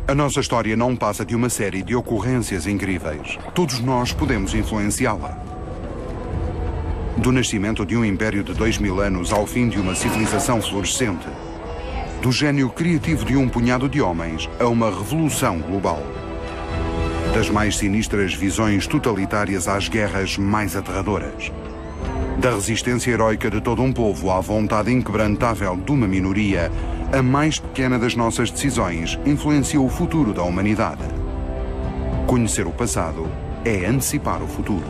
A nossa história não passa de uma série de ocorrências incríveis. Todos nós podemos influenciá-la. Do nascimento de um império de 2000 anos ao fim de uma civilização florescente. Do gênio criativo de um punhado de homens a uma revolução global. Das mais sinistras visões totalitárias às guerras mais aterradoras. Da resistência heroica de todo um povo à vontade inquebrantável de uma minoria, a mais pequena das nossas decisões influencia o futuro da humanidade. Conhecer o passado é antecipar o futuro.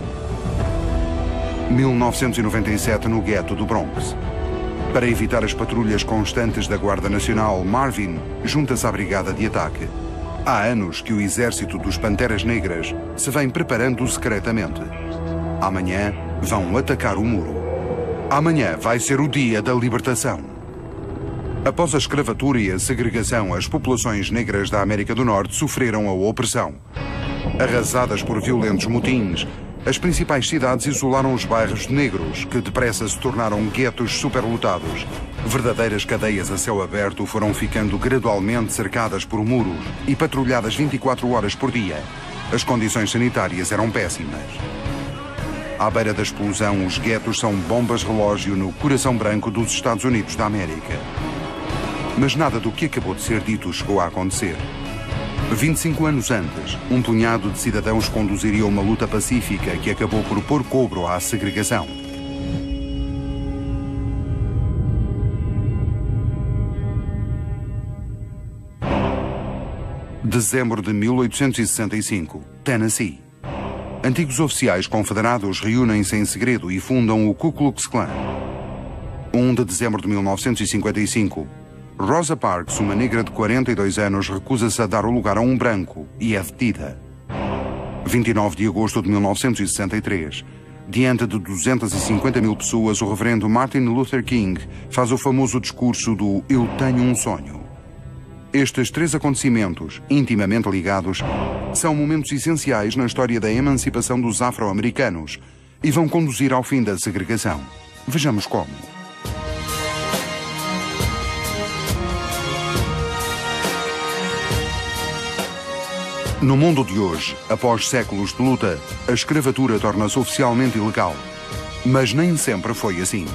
1997, no gueto do Bronx. Para evitar as patrulhas constantes da Guarda Nacional, Marvin junta-se à brigada de ataque. Há anos que o exército dos Panteras Negras se vem preparando secretamente. Amanhã vão atacar o muro. Amanhã vai ser o dia da libertação. Após a escravatura e a segregação, as populações negras da América do Norte sofreram a opressão. Arrasadas por violentos motins, as principais cidades isolaram os bairros de negros, que depressa se tornaram guetos superlotados. Verdadeiras cadeias a céu aberto foram ficando gradualmente cercadas por muros e patrulhadas 24 horas por dia. As condições sanitárias eram péssimas. À beira da explosão, os guetos são bombas-relógio no coração branco dos Estados Unidos da América. Mas nada do que acabou de ser dito chegou a acontecer. 25 anos antes, um punhado de cidadãos conduziria uma luta pacífica que acabou por pôr cobro à segregação. Dezembro de 1865, Tennessee. Antigos oficiais confederados reúnem-se em segredo e fundam o Ku Klux Klan. 1 de dezembro de 1955, Rosa Parks, uma negra de 42 anos, recusa-se a dar o lugar a um branco e é detida. 29 de agosto de 1963, diante de 250 mil pessoas, o reverendo Martin Luther King faz o famoso discurso do "Eu tenho um sonho". Estes três acontecimentos, intimamente ligados, são momentos essenciais na história da emancipação dos afro-americanos e vão conduzir ao fim da segregação. Vejamos como. No mundo de hoje, após séculos de luta, a escravatura torna-se oficialmente ilegal. Mas nem sempre foi assim.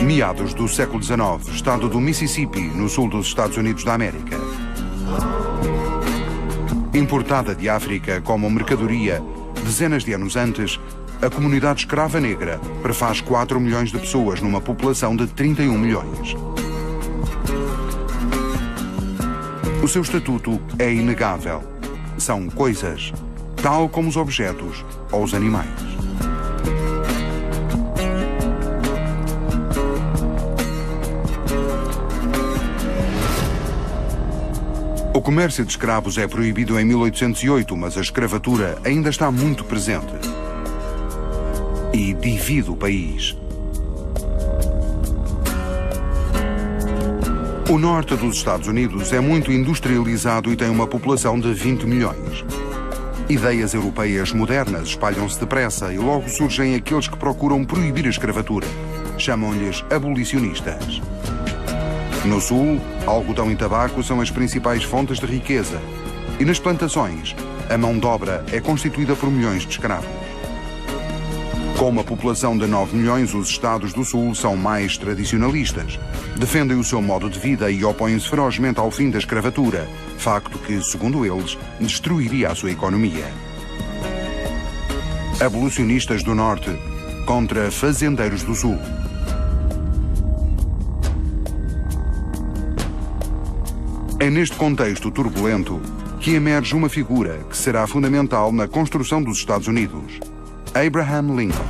Meados do século XIX, estado do Mississippi, no sul dos Estados Unidos da América. Importada de África como mercadoria, dezenas de anos antes, a comunidade escrava negra prefaz 4 milhões de pessoas numa população de 31 milhões. O seu estatuto é inegável. São coisas, tal como os objetos ou os animais. O comércio de escravos é proibido em 1808, mas a escravatura ainda está muito presente. E divide o país. O norte dos Estados Unidos é muito industrializado e tem uma população de 20 milhões. Ideias europeias modernas espalham-se depressa e logo surgem aqueles que procuram proibir a escravatura. Chamam-lhes abolicionistas. No sul, algodão e tabaco são as principais fontes de riqueza. E nas plantações, a mão de obra é constituída por milhões de escravos. Com uma população de 9 milhões, os estados do sul são mais tradicionalistas. Defendem o seu modo de vida e opõem-se ferozmente ao fim da escravatura, facto que, segundo eles, destruiria a sua economia. Abolicionistas do norte contra fazendeiros do sul. É neste contexto turbulento que emerge uma figura que será fundamental na construção dos Estados Unidos: Abraham Lincoln.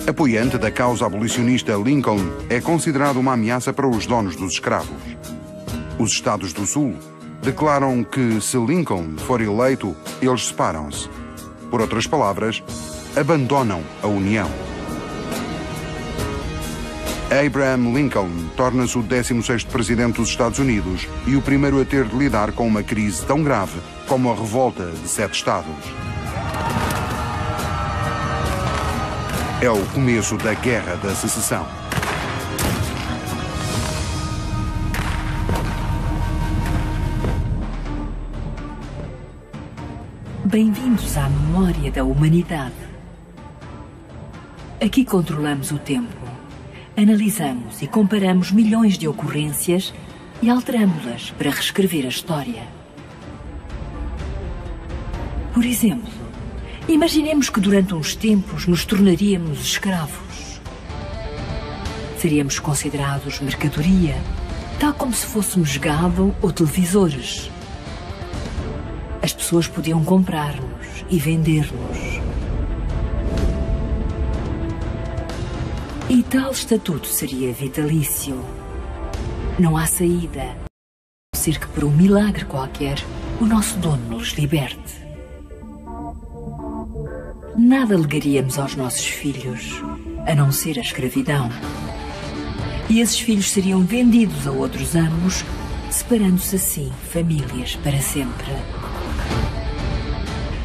Apoiante da causa abolicionista, Lincoln é considerado uma ameaça para os donos dos escravos. Os Estados do Sul declaram que, se Lincoln for eleito, eles separam-se. Por outras palavras, abandonam a União. Abraham Lincoln torna-se o 16º presidente dos Estados Unidos e o primeiro a ter de lidar com uma crise tão grave como a revolta de 7 estados. É o começo da Guerra da Secessão. Bem-vindos à memória da humanidade. Aqui controlamos o tempo, analisamos e comparamos milhões de ocorrências e alteramos-las para reescrever a história. Por exemplo, imaginemos que durante uns tempos nos tornaríamos escravos. Seríamos considerados mercadoria, tal como se fôssemos gado ou televisores. As pessoas podiam comprar-nos e vender-nos. E tal estatuto seria vitalício. Não há saída, a não ser que por um milagre qualquer o nosso dono nos liberte. Nada legaríamos aos nossos filhos, a não ser a escravidão. E esses filhos seriam vendidos a outros amos, separando-se assim famílias para sempre.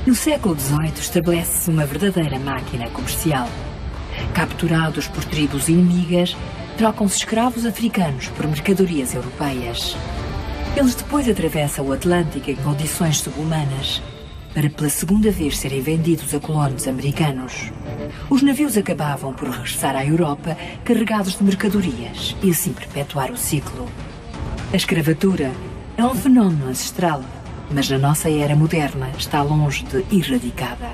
No século XVIII estabelece-se uma verdadeira máquina comercial. Capturados por tribos inimigas, trocam-se escravos africanos por mercadorias europeias. Eles depois atravessam o Atlântico em condições subhumanas, para pela segunda vez serem vendidos a colonos americanos. Os navios acabavam por regressar à Europa carregados de mercadorias e assim perpetuar o ciclo. A escravatura é um fenómeno ancestral, mas na nossa era moderna está longe de erradicada.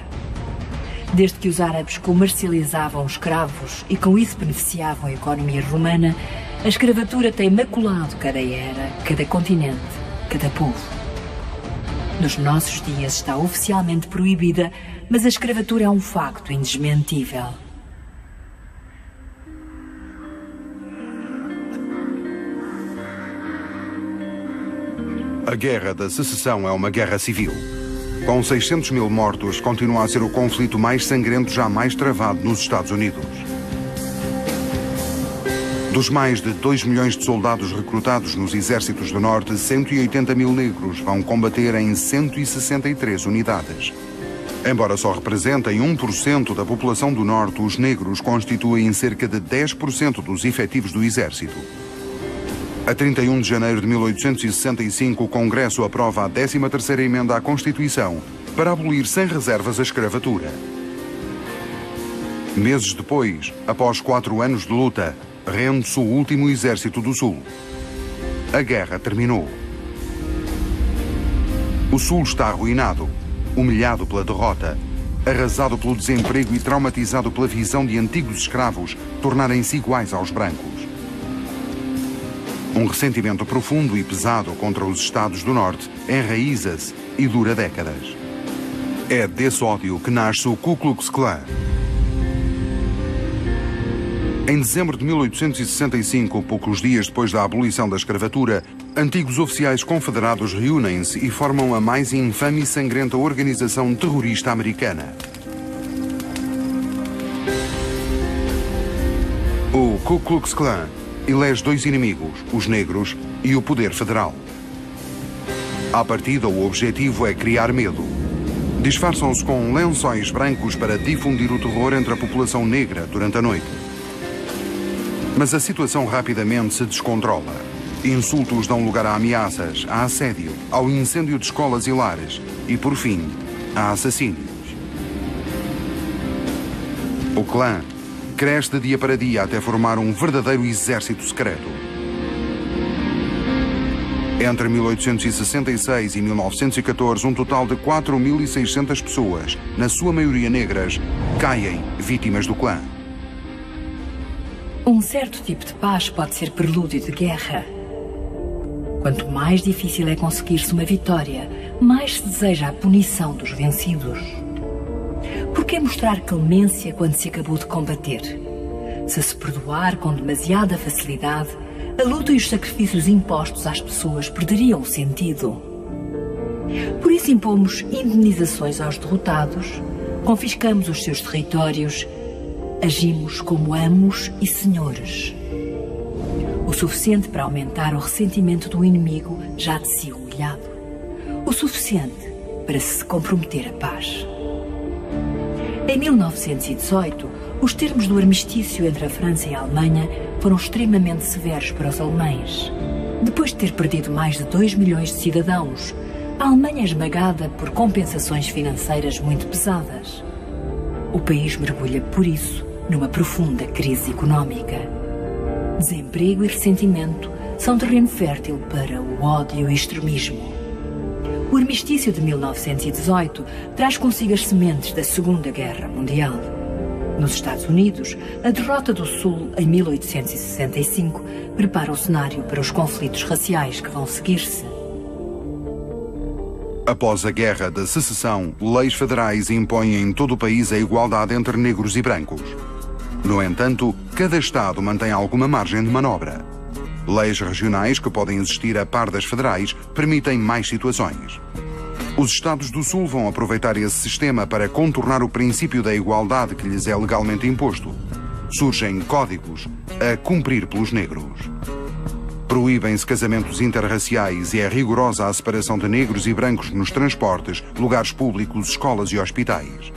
Desde que os árabes comercializavam escravos e com isso beneficiavam a economia romana, a escravatura tem maculado cada era, cada continente, cada povo. Nos nossos dias está oficialmente proibida, mas a escravatura é um facto indesmentível. A Guerra da Secessão é uma guerra civil. Com 600 mil mortos, continua a ser o conflito mais sangrento jamais travado nos Estados Unidos. Dos mais de 2 milhões de soldados recrutados nos exércitos do Norte, 180 mil negros vão combater em 163 unidades. Embora só representem 1% da população do Norte, os negros constituem cerca de 10% dos efetivos do exército. A 31 de janeiro de 1865, o Congresso aprova a 13ª emenda à Constituição para abolir sem reservas a escravatura. Meses depois, após 4 anos de luta, rende-se o último exército do Sul. A guerra terminou. O Sul está arruinado, humilhado pela derrota, arrasado pelo desemprego e traumatizado pela visão de antigos escravos tornarem-se iguais aos brancos. Um ressentimento profundo e pesado contra os Estados do Norte enraiza-se e dura décadas. É desse ódio que nasce o Ku Klux Klan. Em dezembro de 1865, poucos dias depois da abolição da escravatura, antigos oficiais confederados reúnem-se e formam a mais infame e sangrenta organização terrorista americana. O Ku Klux Klan elege 2 inimigos, os negros e o poder federal. À partida, o objetivo é criar medo. Disfarçam-se com lençóis brancos para difundir o terror entre a população negra durante a noite. Mas a situação rapidamente se descontrola. Insultos dão lugar a ameaças, a assédio, ao incêndio de escolas e lares e, por fim, a assassínios. O clã cresce de dia para dia até formar um verdadeiro exército secreto. Entre 1866 e 1914, um total de 4.600 pessoas, na sua maioria negras, caem vítimas do clã. Um certo tipo de paz pode ser prelúdio de guerra. Quanto mais difícil é conseguir-se uma vitória, mais se deseja a punição dos vencidos. Por que mostrar clemência quando se acabou de combater? Se se perdoar com demasiada facilidade, a luta e os sacrifícios impostos às pessoas perderiam o sentido. Por isso impomos indenizações aos derrotados, confiscamos os seus territórios, agimos como amos e senhores. suficiente para aumentar o ressentimento do inimigo já de si humilhado. O suficiente para se comprometer a paz. Em 1918, os termos do armistício entre a França e a Alemanha foram extremamente severos para os alemães. Depois de ter perdido mais de 2 milhões de cidadãos, a Alemanha é esmagada por compensações financeiras muito pesadas. O país mergulha, por isso, numa profunda crise económica. Desemprego e ressentimento são terreno fértil para o ódio e extremismo. O armistício de 1918 traz consigo as sementes da Segunda Guerra Mundial. Nos Estados Unidos, a derrota do Sul em 1865 prepara o cenário para os conflitos raciais que vão seguir-se. Após a Guerra da Secessão, leis federais impõem em todo o país a igualdade entre negros e brancos. No entanto, cada Estado mantém alguma margem de manobra. Leis regionais que podem existir a par das federais permitem mais situações. Os Estados do Sul vão aproveitar esse sistema para contornar o princípio da igualdade que lhes é legalmente imposto. Surgem códigos a cumprir pelos negros. Proíbem-se casamentos interraciais e é rigorosa a separação de negros e brancos nos transportes, lugares públicos, escolas e hospitais.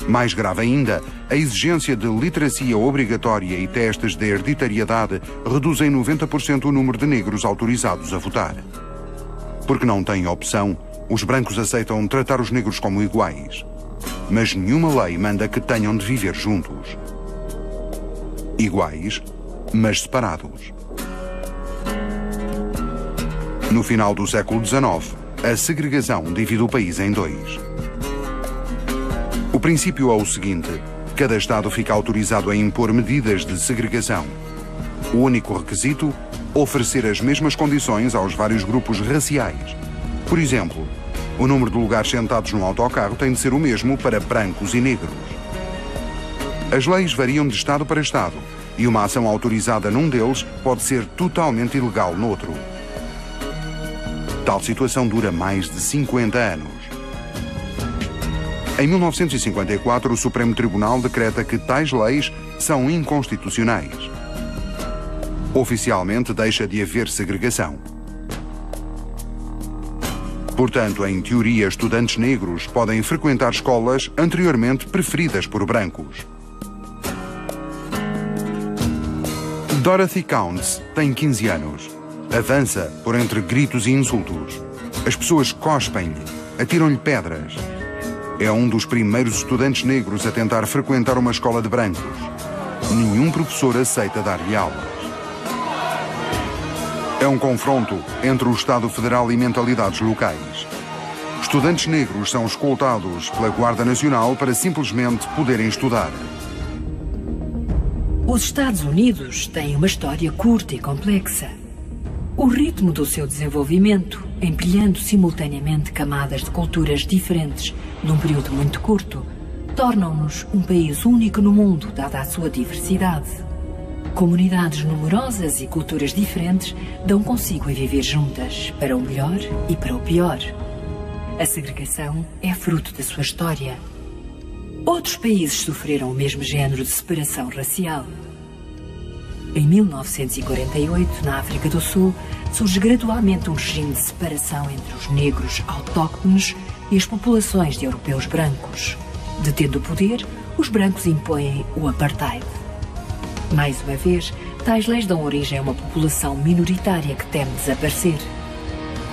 Mais grave ainda, a exigência de literacia obrigatória e testes de hereditariedade reduzem 90% o número de negros autorizados a votar. Porque não têm opção, os brancos aceitam tratar os negros como iguais. Mas nenhuma lei manda que tenham de viver juntos. Iguais, mas separados. No final do século XIX, a segregação divide o país em dois. O princípio é o seguinte: cada Estado fica autorizado a impor medidas de segregação. O único requisito, oferecer as mesmas condições aos vários grupos raciais. Por exemplo, o número de lugares sentados no autocarro tem de ser o mesmo para brancos e negros. As leis variam de Estado para Estado, e uma ação autorizada num deles pode ser totalmente ilegal no outro. Tal situação dura mais de 50 anos. Em 1954, o Supremo Tribunal decreta que tais leis são inconstitucionais. Oficialmente, deixa de haver segregação. Portanto, em teoria, estudantes negros podem frequentar escolas anteriormente preferidas por brancos. Dorothy Counts tem 15 anos. Avança por entre gritos e insultos. As pessoas cospem-lhe, atiram-lhe pedras. É um dos primeiros estudantes negros a tentar frequentar uma escola de brancos. Nenhum professor aceita dar-lhe aulas. É um confronto entre o Estado Federal e mentalidades locais. Estudantes negros são escoltados pela Guarda Nacional para simplesmente poderem estudar. Os Estados Unidos têm uma história curta e complexa. O ritmo do seu desenvolvimento, empilhando simultaneamente camadas de culturas diferentes num período muito curto, tornam-nos um país único no mundo, dada a sua diversidade. Comunidades numerosas e culturas diferentes dão consigo em viver juntas, para o melhor e para o pior. A segregação é fruto da sua história. Outros países sofreram o mesmo género de separação racial. Em 1948, na África do Sul, surge gradualmente um regime de separação entre os negros autóctones e as populações de europeus brancos. Detendo o poder, os brancos impõem o apartheid. Mais uma vez, tais leis dão origem a uma população minoritária que teme desaparecer.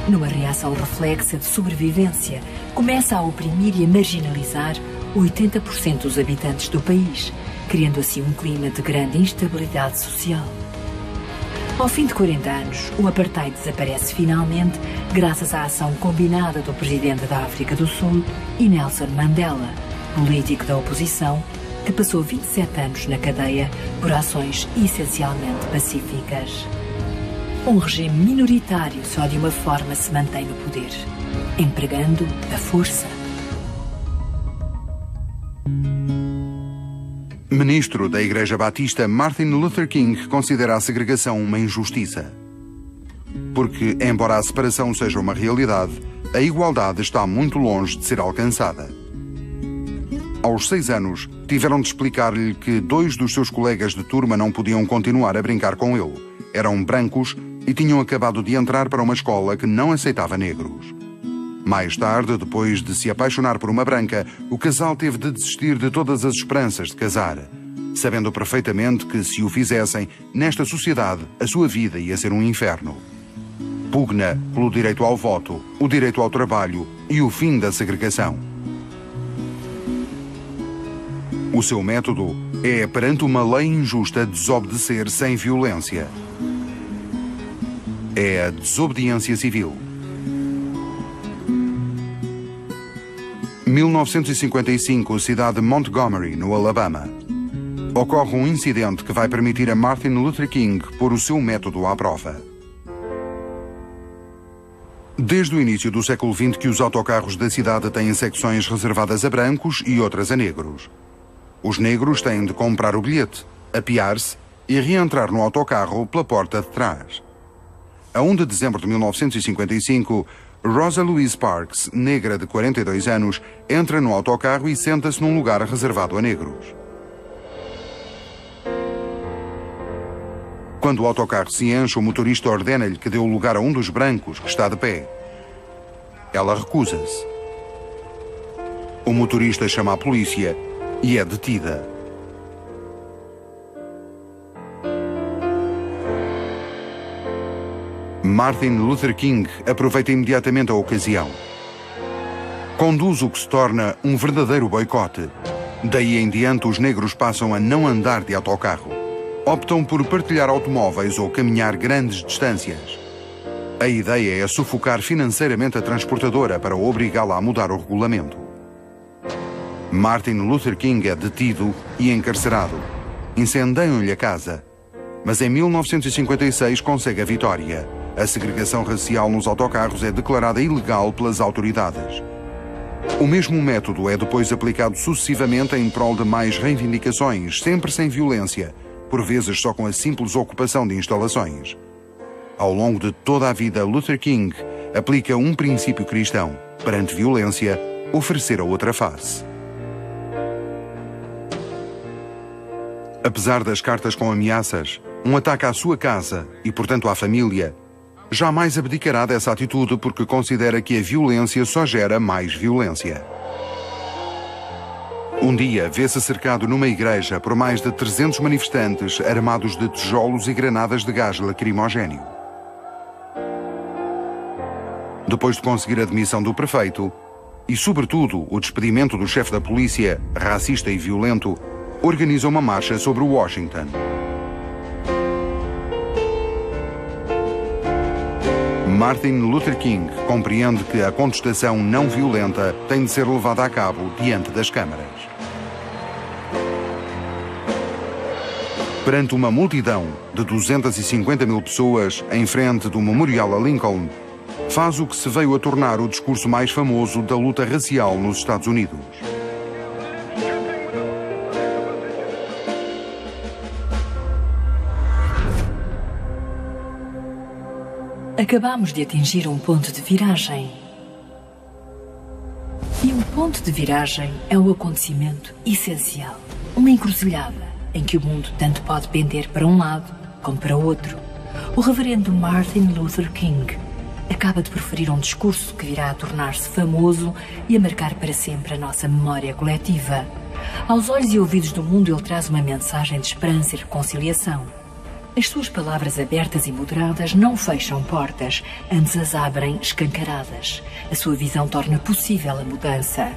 Numa reação reflexa de sobrevivência, começa a oprimir e a marginalizar 80% dos habitantes do país, criando assim um clima de grande instabilidade social. Ao fim de 40 anos, o apartheid desaparece finalmente graças à ação combinada do presidente da África do Sul e Nelson Mandela, político da oposição, que passou 27 anos na cadeia por ações essencialmente pacíficas. Um regime minoritário só de uma forma se mantém no poder, empregando a força. Ministro da Igreja Batista Martin Luther King considera a segregação uma injustiça. Porque, embora a separação seja uma realidade, a igualdade está muito longe de ser alcançada. Aos 6 anos, tiveram de explicar-lhe que 2 dos seus colegas de turma não podiam continuar a brincar com ele, Eram brancos e tinham acabado de entrar para uma escola que não aceitava negros. Mais tarde, depois de se apaixonar por uma branca, o casal teve de desistir de todas as esperanças de casar, sabendo perfeitamente que, se o fizessem, nesta sociedade, a sua vida ia ser um inferno. Pugna pelo direito ao voto, o direito ao trabalho e o fim da segregação. O seu método é, perante uma lei injusta, desobedecer sem violência. É a desobediência civil. 1955, cidade de Montgomery, no Alabama. Ocorre um incidente que vai permitir a Martin Luther King pôr o seu método à prova. Desde o início do século XX que os autocarros da cidade têm secções reservadas a brancos e outras a negros. Os negros têm de comprar o bilhete, apear-se e reentrar no autocarro pela porta de trás. A 1 de dezembro de 1955, Rosa Louise Parks, negra de 42 anos, entra no autocarro e senta-se num lugar reservado a negros. Quando o autocarro se enche, o motorista ordena-lhe que dê o lugar a um dos brancos que está de pé. Ela recusa-se. O motorista chama a polícia e é detida. Martin Luther King aproveita imediatamente a ocasião. Conduz o que se torna um verdadeiro boicote. Daí em diante, os negros passam a não andar de autocarro. Optam por partilhar automóveis ou caminhar grandes distâncias. A ideia é sufocar financeiramente a transportadora para obrigá-la a mudar o regulamento. Martin Luther King é detido e encarcerado. Incendeiam-lhe a casa. Mas em 1956 consegue a vitória. A segregação racial nos autocarros é declarada ilegal pelas autoridades. O mesmo método é depois aplicado sucessivamente em prol de mais reivindicações, sempre sem violência, por vezes só com a simples ocupação de instalações. Ao longo de toda a vida, Luther King aplica um princípio cristão: perante violência, oferecer a outra face. Apesar das cartas com ameaças, um ataque à sua casa e, portanto, à família, jamais abdicará dessa atitude porque considera que a violência só gera mais violência. Um dia, vê-se cercado numa igreja por mais de 300 manifestantes armados de tijolos e granadas de gás lacrimogéneo. Depois de conseguir a demissão do prefeito e, sobretudo, o despedimento do chefe da polícia, racista e violento, organiza uma marcha sobre Washington. Martin Luther King compreende que a contestação não violenta tem de ser levada a cabo diante das câmaras. Perante uma multidão de 250 mil pessoas em frente do Memorial a Lincoln, faz o que se veio a tornar o discurso mais famoso da luta racial nos Estados Unidos. Acabamos de atingir um ponto de viragem. E um ponto de viragem é um acontecimento essencial. Uma encruzilhada em que o mundo tanto pode pender para um lado como para o outro. O reverendo Martin Luther King acaba de proferir um discurso que virá a tornar-se famoso e a marcar para sempre a nossa memória coletiva. Aos olhos e ouvidos do mundo, ele traz uma mensagem de esperança e reconciliação. As suas palavras abertas e moderadas não fecham portas, antes as abrem escancaradas. A sua visão torna possível a mudança.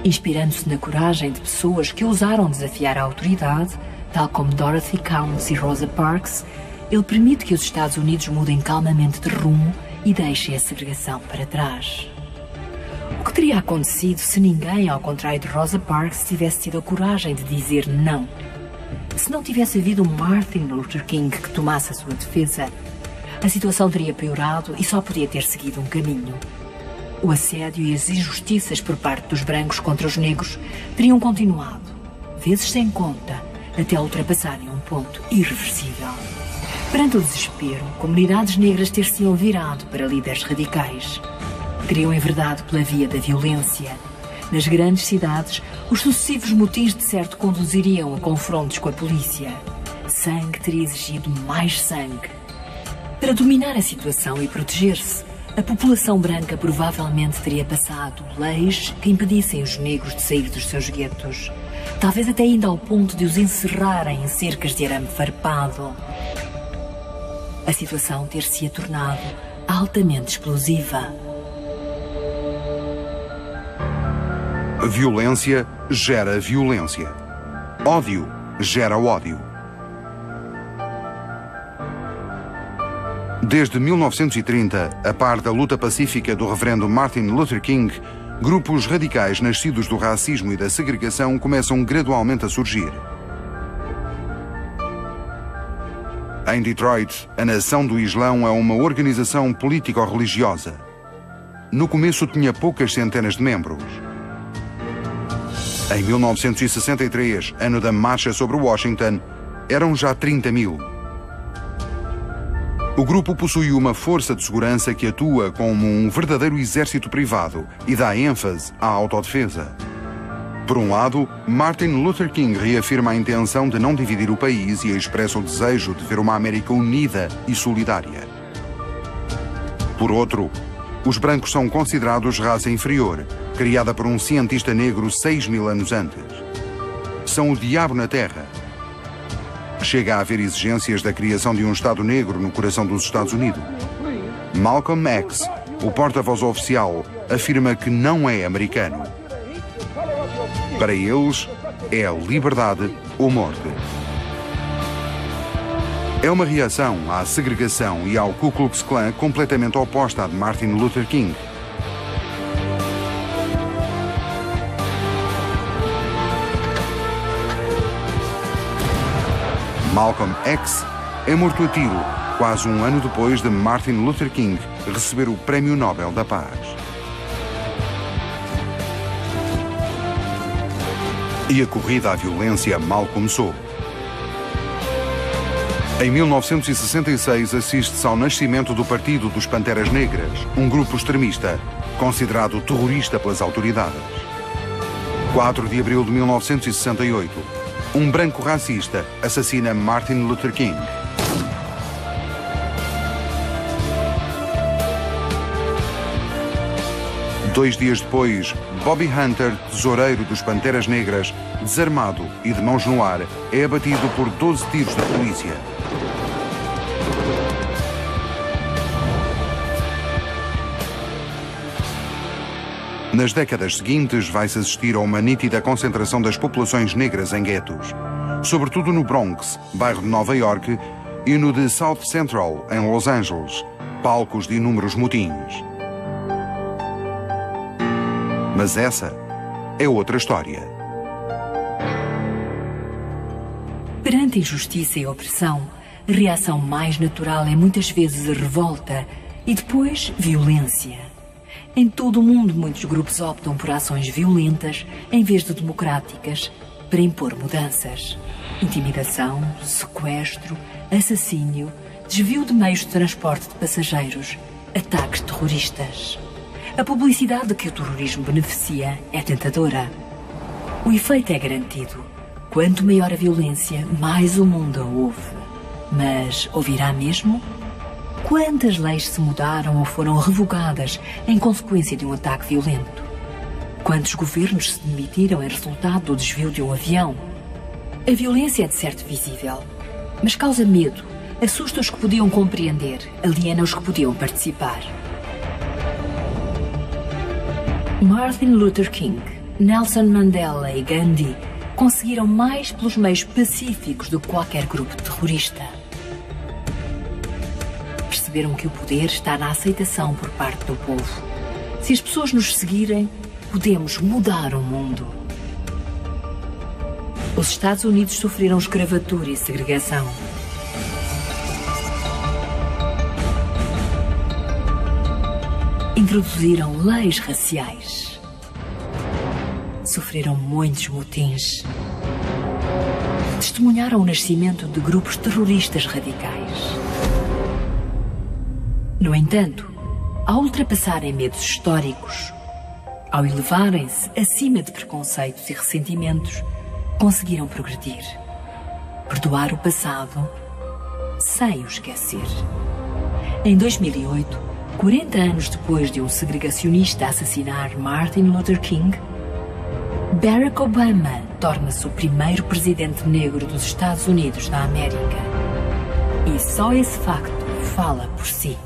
Inspirando-se na coragem de pessoas que ousaram desafiar a autoridade, tal como Dorothy Counts e Rosa Parks, ele permite que os Estados Unidos mudem calmamente de rumo e deixem a segregação para trás. O que teria acontecido se ninguém, ao contrário de Rosa Parks, tivesse tido a coragem de dizer não? Se não tivesse havido um Martin Luther King que tomasse a sua defesa, a situação teria piorado e só podia ter seguido um caminho. O assédio e as injustiças por parte dos brancos contra os negros teriam continuado, vezes sem conta, até ultrapassarem um ponto irreversível. Perante o desespero, comunidades negras ter-se-iam virado para líderes radicais. Teriam enverdado pela via da violência. Nas grandes cidades, os sucessivos motins de certo conduziriam a confrontos com a polícia. sangue teria exigido mais sangue. Para dominar a situação e proteger-se, a população branca provavelmente teria passado leis que impedissem os negros de sair dos seus guetos, talvez até ainda ao ponto de os encerrarem em cercas de arame farpado. A situação ter-se-ia tornado altamente explosiva. Violência gera violência. Ódio gera ódio. Desde 1930, a par da luta pacífica do reverendo Martin Luther King, grupos radicais nascidos do racismo e da segregação começam gradualmente a surgir. Em Detroit, a Nação do Islão é uma organização político-religiosa. No começo tinha poucas centenas de membros. Em 1963, ano da Marcha sobre Washington, eram já 30 mil. O grupo possui uma força de segurança que atua como um verdadeiro exército privado e dá ênfase à autodefesa. Por um lado, Martin Luther King reafirma a intenção de não dividir o país e expressa o desejo de ver uma América unida e solidária. Por outro, os brancos são considerados raça inferior, criada por um cientista negro 6.000 anos antes. São o diabo na terra. Chega a haver exigências da criação de um Estado negro no coração dos Estados Unidos. Malcolm X, o porta-voz oficial, afirma que não é americano. Para eles, é liberdade ou morte. É uma reação à segregação e ao Ku Klux Klan completamente oposta à de Martin Luther King. Malcolm X é morto a tiro, quase um ano depois de Martin Luther King receber o Prémio Nobel da Paz. E a corrida à violência mal começou. Em 1966 assiste-se ao nascimento do Partido dos Panteras Negras, um grupo extremista, considerado terrorista pelas autoridades. 4 de abril de 1968. Um branco racista assassina Martin Luther King. Dois dias depois, Bobby Hunter, tesoureiro dos Panteras Negras, desarmado e de mãos no ar, é abatido por 12 tiros da polícia. Nas décadas seguintes, vai-se assistir a uma nítida concentração das populações negras em guetos, sobretudo no Bronx, bairro de Nova York, e no de South Central, em Los Angeles, palcos de inúmeros motins. Mas essa é outra história. Perante injustiça e opressão, a reação mais natural é muitas vezes a revolta e depois violência. Em todo o mundo, muitos grupos optam por ações violentas em vez de democráticas para impor mudanças. Intimidação, sequestro, assassínio, desvio de meios de transporte de passageiros, ataques terroristas. A publicidade que o terrorismo beneficia é tentadora. O efeito é garantido. Quanto maior a violência, mais o mundo a ouve. Mas ouvirá mesmo? Quantas leis se mudaram ou foram revogadas em consequência de um ataque violento? Quantos governos se demitiram em resultado do desvio de um avião? A violência é de certo visível, mas causa medo, assusta os que podiam compreender, aliena os que podiam participar. Martin Luther King, Nelson Mandela e Gandhi conseguiram mais pelos meios pacíficos do que qualquer grupo terrorista. Perceberam que o poder está na aceitação por parte do povo. Se as pessoas nos seguirem, podemos mudar o mundo. Os Estados Unidos sofreram escravatura e segregação. Introduziram leis raciais. Sofreram muitos motins. Testemunharam o nascimento de grupos terroristas radicais. No entanto, ao ultrapassarem medos históricos, ao elevarem-se acima de preconceitos e ressentimentos, conseguiram progredir. perdoar o passado sem o esquecer. Em 2008, 40 anos depois de um segregacionista assassinar Martin Luther King, Barack Obama torna-se o primeiro presidente negro dos Estados Unidos da América. E só esse facto fala por si.